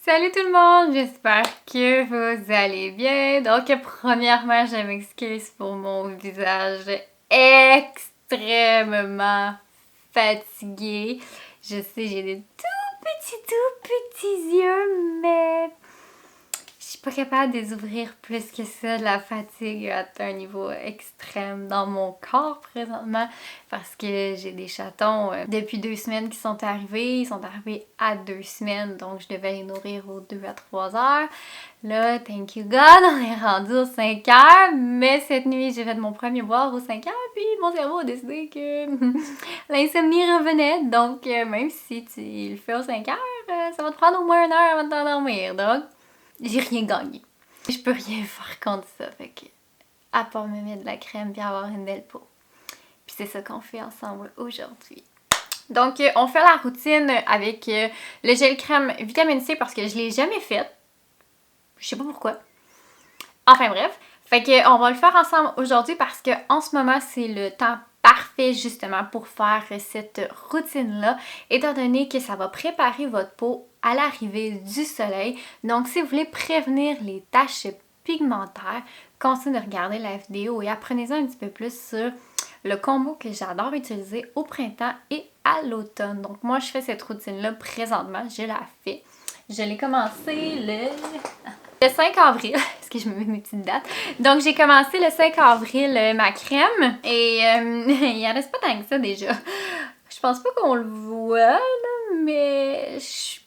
Salut tout le monde, j'espère que vous allez bien. Donc premièrement, je m'excuse pour mon visage extrêmement fatigué. Je sais, j'ai des tout petits yeux, mais je suis pas capable de les ouvrir plus que ça. La fatigue a atteint un niveau extrême dans mon corps présentement parce que j'ai des chatons depuis 2 semaines qui sont arrivés. Ils sont arrivés à 2 semaines, donc je devais les nourrir aux 2 à 3 heures. Là, thank you God, on est rendu aux 5 heures, mais cette nuit, j'ai fait mon premier boire aux 5 heures, puis mon cerveau a décidé que l'insomnie revenait. Donc, même si tu le fais aux 5 heures, ça va te prendre au moins 1 heure avant de t'endormir. Donc, j'ai rien gagné. Je peux rien faire contre ça, fait que à part me mettre de la crème puis avoir une belle peau. Puis c'est ça qu'on fait ensemble aujourd'hui. Donc on fait la routine avec le gel crème vitamine C parce que je l'ai jamais faite. Je sais pas pourquoi. Enfin bref, fait que on va le faire ensemble aujourd'hui parce que en ce moment c'est le temps parfait justement pour faire cette routine-là, étant donné que ça va préparer votre peau à l'arrivée du soleil. Donc si vous voulez prévenir les taches pigmentaires, continuez de regarder la vidéo et apprenez-en un petit peu plus sur le combo que j'adore utiliser au printemps et à l'automne. Donc moi je fais cette routine-là présentement, je la fais. Je l'ai commencé le 5 avril, parce que je me mets mes petites dates. Donc, j'ai commencé le 5 avril ma crème et il en reste pas tant que ça déjà. Je pense pas qu'on le voit, là, mais je suis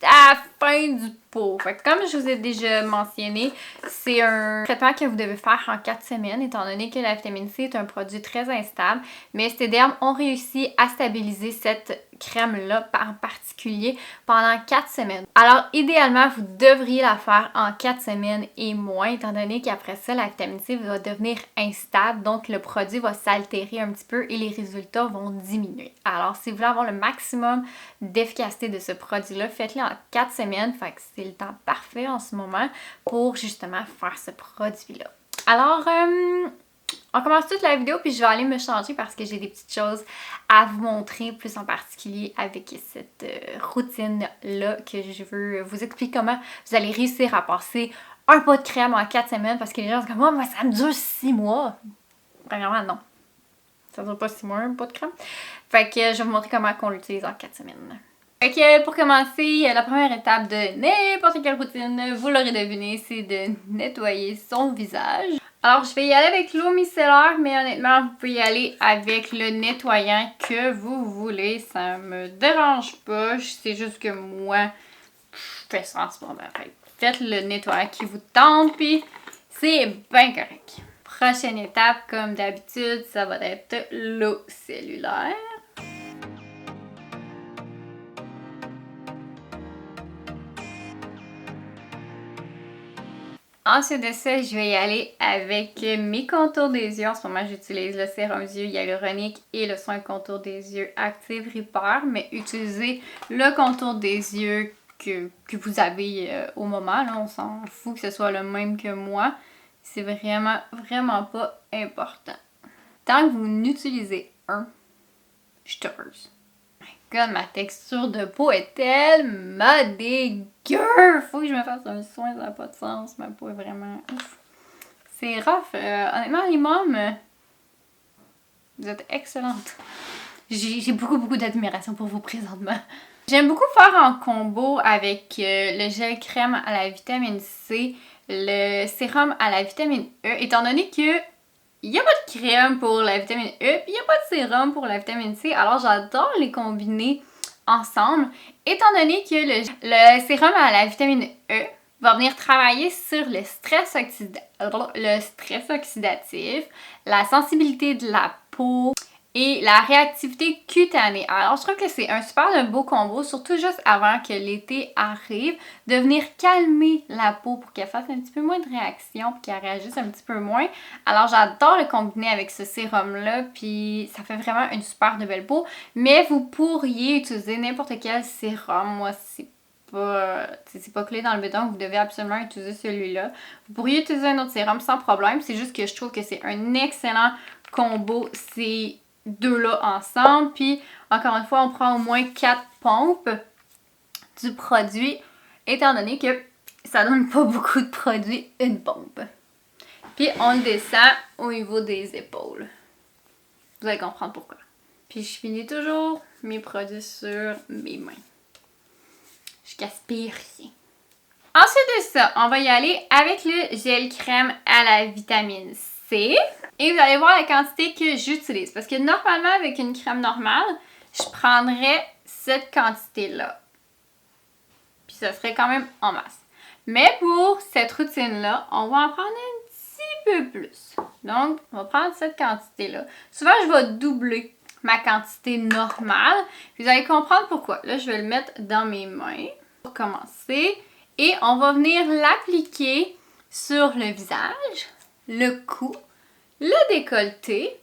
à la fin du pot. Fait que comme je vous ai déjà mentionné, c'est un traitement que vous devez faire en 4 semaines, étant donné que la vitamine C est un produit très instable. Mais ces dermes ont réussi à stabiliser cette crème-là en particulier pendant 4 semaines. Alors, idéalement, vous devriez la faire en 4 semaines et moins, étant donné qu'après ça, la vitamine C va devenir instable, donc le produit va s'altérer un petit peu et les résultats vont diminuer. Alors, si vous voulez avoir le maximum d'efficacité de ce produit-là, faites-le en 4 semaines, fait que c'est le temps parfait en ce moment pour justement faire ce produit-là. Alors, on commence toute la vidéo puis je vais aller me changer parce que j'ai des petites choses à vous montrer, plus en particulier avec cette routine-là que je veux vous expliquer comment vous allez réussir à passer un pot de crème en 4 semaines parce que les gens sont comme « moi, ça me dure 6 mois! » Premièrement, non. Ça ne dure pas 6 mois, un pot de crème. Fait que je vais vous montrer comment on l'utilise en 4 semaines. Fait que pour commencer, la première étape de n'importe quelle routine, vous l'aurez deviné, c'est de nettoyer son visage. Alors, je vais y aller avec l'eau micellaire, mais honnêtement, vous pouvez y aller avec le nettoyant que vous voulez. Ça me dérange pas. C'est juste que moi, je fais ça en ce moment. Faites le nettoyant qui vous tente, puis c'est bien correct. Prochaine étape, comme d'habitude, ça va être l'eau cellulaire. Ensuite de ça, je vais y aller avec mes contours des yeux. En ce moment, j'utilise le sérum yeux hyaluronique et le soin contour des yeux Active Repair, mais utilisez le contour des yeux que vous avez au moment. Là, on s'en fout que ce soit le même que moi. C'est vraiment pas important. Tant que vous n'utilisez un, je suis heureuse. God, ma texture de peau est tellement dégueu! Faut que je me fasse un soin, ça n'a pas de sens. Ma peau est vraiment ouf. C'est rough. Honnêtement, les mômes, vous êtes excellentes. J'ai beaucoup d'admiration pour vous présentement. J'aime beaucoup faire en combo avec le gel crème à la vitamine C, le sérum à la vitamine E, étant donné que il n'y a pas de crème pour la vitamine E, puis il n'y a pas de sérum pour la vitamine C, alors j'adore les combiner ensemble, étant donné que le sérum à la vitamine E va venir travailler sur le stress oxydatif, la sensibilité de la peau et la réactivité cutanée. Alors, je trouve que c'est un super beau combo, surtout juste avant que l'été arrive, de venir calmer la peau pour qu'elle fasse un petit peu moins de réaction puis qu'elle réagisse un petit peu moins. Alors, j'adore le combiner avec ce sérum-là, puis ça fait vraiment une super de belle peau. Mais vous pourriez utiliser n'importe quel sérum. Moi, c'est pas clé dans le béton que vous devez absolument utiliser celui-là. Vous pourriez utiliser un autre sérum sans problème. C'est juste que je trouve que c'est un excellent combo. C'est deux-là ensemble. Puis, encore une fois, on prend au moins 4 pompes du produit. étant donné que ça donne pas beaucoup de produit, une pompe. Puis on le descend au niveau des épaules. Vous allez comprendre pourquoi. Puis je finis toujours mes produits sur mes mains. Je gaspille rien. Ensuite de ça, on va y aller avec le gel crème à la vitamine C. Et vous allez voir la quantité que j'utilise. Parce que normalement, avec une crème normale, je prendrais cette quantité-là. Puis ça serait quand même en masse. Mais pour cette routine-là, on va en prendre un petit peu plus. Donc, on va prendre cette quantité-là. Souvent, je vais doubler ma quantité normale. Vous allez comprendre pourquoi. Là, je vais le mettre dans mes mains pour commencer. Et on va venir l'appliquer sur le visage, le cou, le décolleté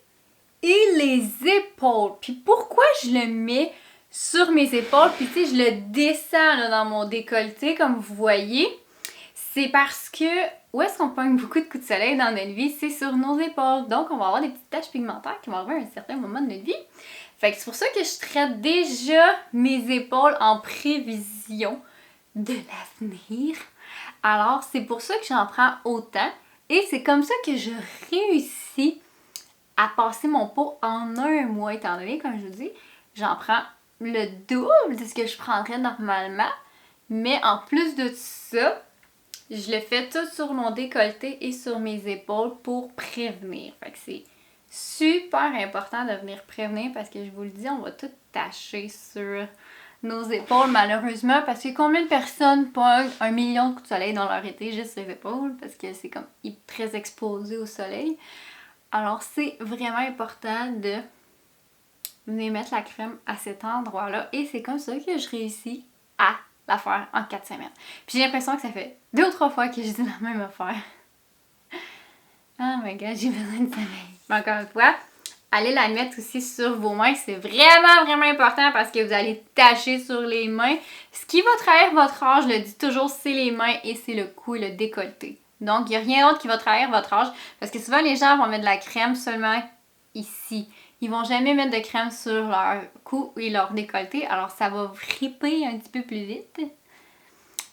et les épaules. Puis pourquoi je le mets sur mes épaules, puis tu sais, je le descends là, dans mon décolleté, comme vous voyez, c'est parce que où est-ce qu'on pogne beaucoup de coups de soleil dans notre vie? C'est sur nos épaules. Donc, on va avoir des petites taches pigmentaires qui vont arriver à un certain moment de notre vie. Fait que c'est pour ça que je traite déjà mes épaules en prévision de l'avenir. Alors, c'est pour ça que j'en prends autant. Et c'est comme ça que je réussis à passer mon pot en un mois, étant donné, comme je vous dis, j'en prends le double de ce que je prendrais normalement. Mais en plus de ça, je le fais tout sur mon décolleté et sur mes épaules pour prévenir. Fait que c'est super important de venir prévenir parce que je vous le dis, on va tout tacher sur nos épaules malheureusement parce que combien de personnes pognent 1 million de coups de soleil dans leur été juste les épaules parce que c'est comme très exposé au soleil. Alors c'est vraiment important de venir mettre la crème à cet endroit-là et c'est comme ça que je réussis à la faire en 4 semaines. Puis j'ai l'impression que ça fait 2 ou 3 fois que je dis la même affaire. Oh my god, j'ai besoin de sommeil. Mais encore une fois, allez la mettre aussi sur vos mains. C'est vraiment, vraiment important parce que vous allez tacher sur les mains. Ce qui va trahir votre âge, je le dis toujours, c'est les mains et c'est le cou et le décolleté. Donc, il n'y a rien d'autre qui va trahir votre âge parce que souvent, les gens vont mettre de la crème seulement ici. Ils vont jamais mettre de crème sur leur cou et leur décolleté. Alors, ça va friper un petit peu plus vite.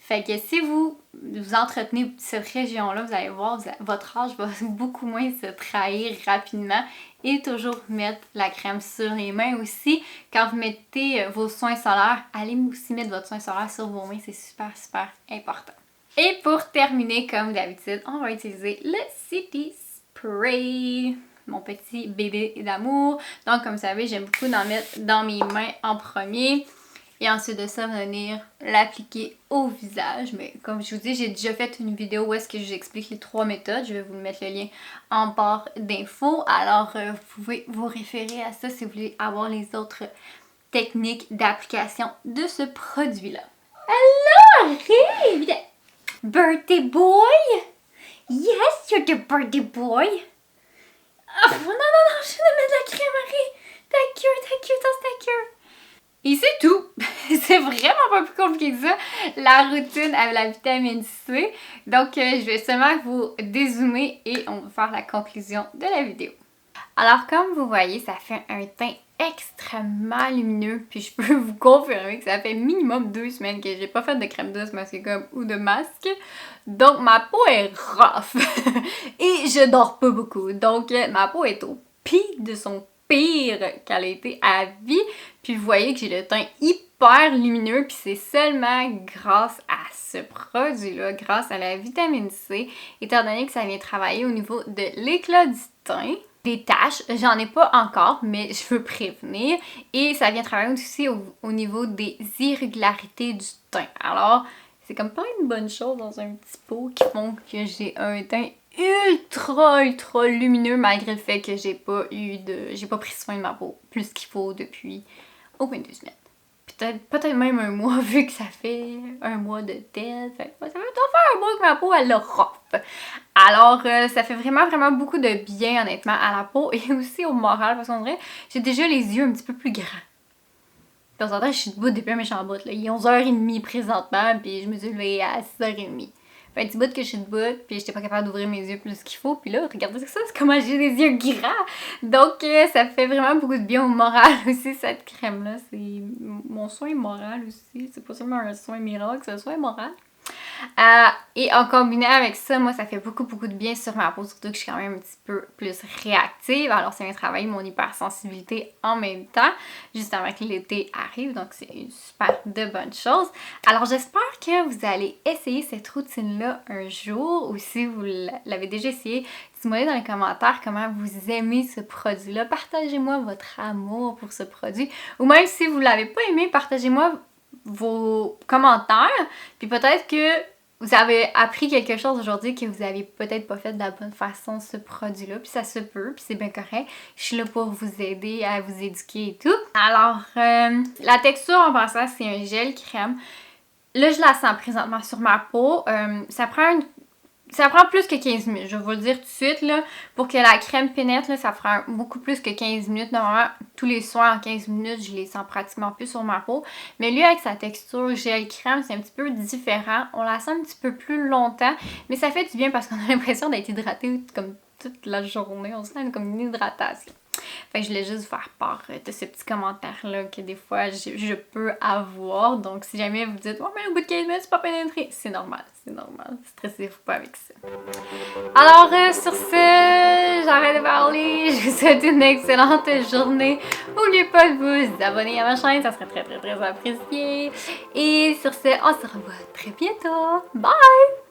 Fait que si vous entretenez cette région-là, vous allez voir, votre âge va beaucoup moins se trahir rapidement et toujours mettre la crème sur les mains aussi. Quand vous mettez vos soins solaires, allez aussi mettre votre soin solaire sur vos mains, c'est super, super important. Et pour terminer, comme d'habitude, on va utiliser le City Spray, mon petit bébé d'amour. Donc, comme vous savez, j'aime beaucoup d'en mettre dans mes mains en premier. Et ensuite de ça, venir l'appliquer au visage. Mais comme je vous dis, j'ai déjà fait une vidéo où est-ce que je vous explique les 3 méthodes. Je vais vous mettre le lien en barre d'infos. Alors, vous pouvez vous référer à ça si vous voulez avoir les autres techniques d'application de ce produit-là. Alors, arrive! Birthday boy! Yes, you're the birthday boy! Oh, non, je vais mettre de la crème, Marie! T'as cute. Et c'est tout! C'est vraiment pas plus compliqué que ça, la routine avec la vitamine C. Donc, je vais seulement vous dézoomer et on va faire la conclusion de la vidéo. Alors, comme vous voyez, ça fait un teint extrêmement lumineux. Puis je peux vous confirmer que ça fait minimum 2 semaines que j'ai pas fait de crème douce masque ou de masque. Donc, ma peau est rough. Et je dors pas beaucoup. Donc, ma peau est au pic de son pire qu'elle a été à vie. Puis vous voyez que j'ai le teint hyper lumineux. Puis c'est seulement grâce à ce produit-là, grâce à la vitamine C, étant donné que ça vient travailler au niveau de l'éclat du teint. Des taches, j'en ai pas encore, mais je veux prévenir. Et ça vient travailler aussi au niveau des irrégularités du teint. Alors, c'est comme pas une bonne chose dans un petit pot qui font que j'ai un teint ultra lumineux malgré le fait que j'ai pas pris soin de ma peau plus qu'il faut depuis au moins 2 semaines. Peut-être même un mois vu que ça fait un mois de test. Ça fait un mois que ma peau elle a rough. Alors ça fait vraiment beaucoup de bien honnêtement à la peau et aussi au moral parce qu'en vrai j'ai déjà les yeux un petit peu plus grands. De temps en temps je suis debout depuis un méchant bout là. Il est 11h30 présentement puis je me suis levée à 6h30. fait un petit bout que je suis debout, puis j'étais pas capable d'ouvrir mes yeux plus qu'il faut. Puis là, regardez ça, c'est comment j'ai des yeux gras. Donc, ça fait vraiment beaucoup de bien au moral aussi, cette crème-là. C'est mon soin moral aussi. C'est pas seulement un soin miracle, c'est un soin moral. Et en combinant avec ça, moi, ça fait beaucoup de bien sur ma peau, surtout que je suis quand même un petit peu plus réactive. Alors, ça vient travailler mon hypersensibilité en même temps, juste avant que l'été arrive. Donc, c'est une super de bonne chose. Alors, j'espère que vous allez essayer cette routine-là un jour, ou si vous l'avez déjà essayé, dites-moi dans les commentaires comment vous aimez ce produit-là. Partagez-moi votre amour pour ce produit. Ou même si vous ne l'avez pas aimé, partagez-moi vos commentaires, puis peut-être que vous avez appris quelque chose aujourd'hui que vous avez peut-être pas fait de la bonne façon ce produit-là, puis ça se peut, puis c'est bien correct. Je suis là pour vous aider à vous éduquer et tout. Alors, la texture en passant, c'est un gel crème. Là, je la sens présentement sur ma peau. Ça prend plus que 15 minutes, je vais vous le dire tout de suite, là. Pour que la crème pénètre, là, ça prend beaucoup plus que 15 minutes. Normalement, tous les soirs en 15 minutes, je les sens pratiquement plus sur ma peau. Mais lui, avec sa texture gel crème, c'est un petit peu différent. On la sent un petit peu plus longtemps, mais ça fait du bien parce qu'on a l'impression d'être hydraté comme toute la journée. On sent comme une hydratation. Fait que je voulais juste vous faire part de ce petit commentaire-là que des fois je peux avoir. Donc si jamais vous dites « Oh mais au bout de 15 minutes, c'est pas pénétré », c'est normal, c'est normal. Stressez-vous pas avec ça. Alors sur ce, j'arrête de parler. Je vous souhaite une excellente journée. N'oubliez pas de vous abonner à ma chaîne, ça serait très apprécié. Et sur ce, on se revoit très bientôt. Bye!